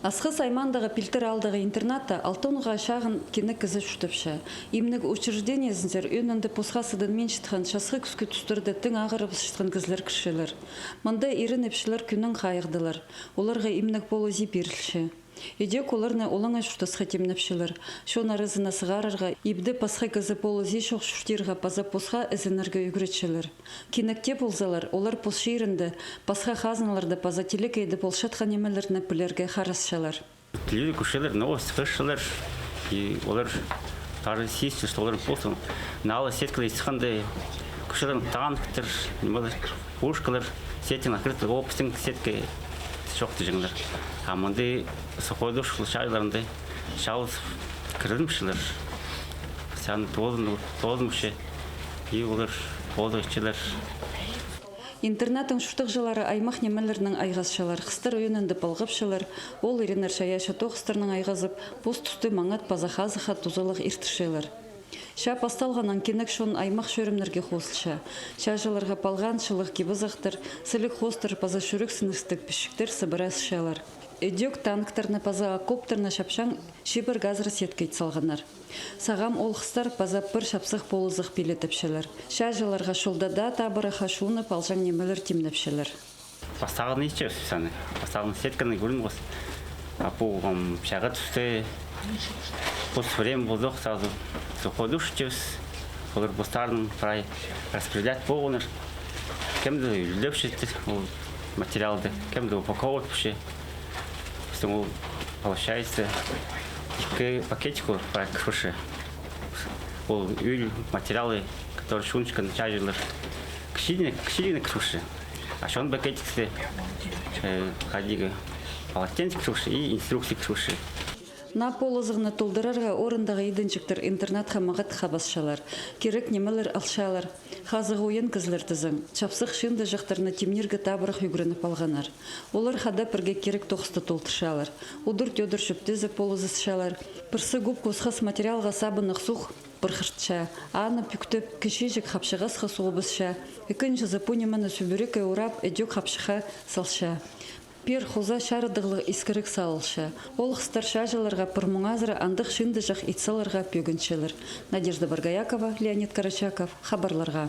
Асқы саймандағы пилтер алдағы интернатта алтонға шағын кені кізі жүштіпші. Имнік учреждение зінзер өнінді посқасыдың мен шытқан шасқы күскі түстірді тің ағырып шытқан кізлер кішілер. Мұнда ерін епшілер күнің қайығдылар. Оларға имнік болу зип ерілші. Едек оларны олаңа шуштасқа темнепшілер. Шона рызына сығарырға, ибді пасқа кізі полы зи шоқ шуштирға паза посқа әзінерге үгіретшілер. Кенекте болзалар, олар посширінді, пасқа хазыналарды паза телекейді болшатқан емелеріне пілерге харасшалар. Люди кушелер, новости слышалар, и олар тары сесті, что олар болсын. Налы сеткілі естіқанды кушелер таған күттір, ушкалар, сетен ақырты, опыстың сетке шоқты жыңдар. Аманды сықойды ұшқылы шайларынды шалыз кірдімшілер. Сән тоғызмышы, и олар тоғызышчылар. Интернаттың шуштық жылары аймақ немелерінің айғазшылар, қыстыр өйінінді балғыпшылар, ол еренер шаяшы тоқыстырның айғазып, пост түсті маңат пазахазыға тузылық иртішелер. Ша пасталғанан кенек шон аймақ шөрімнерге қосылша. Ша жыларға палған шылық кебізақтыр, сілік қостыр паза шүрік сіністік пішіктер сыбырас шалар. Эдек танктарны паза окоптарны шапшаң шибір газыр сеткейт салғанар. Сағам олқыстар паза бір шапсық полызық билетіпшілер. Ша жыларға шолдада табыры хашуны палжаң немелер темнепшілер. Пастағын ешче өсісәні. Пастағын сетканы көрін ғыз. Апу шаға түсті пусть время воздух сразу заходу шчес. Олар бустарным прай распределять полнер. Кем-то лепшить материалы, кем-то упаковывать вообще. Получается, к пакетику круши. Материалы, которые шунчика начали кшили круши. А что он пакетик ходили полотенце круши и инструкции круши. На полозығыны толдырарға орындағы едіншіктер интернатқа мағат қабасшалар. Керек немелер алшалар. Хазығы ойын кізлер тізім. Чапсық шынды жақтарына темнергі табырық үгірініп алғанар. Олар хада бірге керек тоқысты толтыршалар. Удыр-төдір шөптізі полозышалар. Пірсі губ қосқас материалға сабынық сұқ бірқыртша. Аны пүктіп кішежік қапшығас қасуғыбысша. Екінші запунеманы сөбірек еурап әдек қапшыға салша. Пер хоза шарыдығылы искірік салылшы. Ол қыстар шажыларға пұрмыңазыры андық шынды жақ итсаларға пөгіншелер. Надежда Баргаякова, Леонид Карачаков, хабарларға.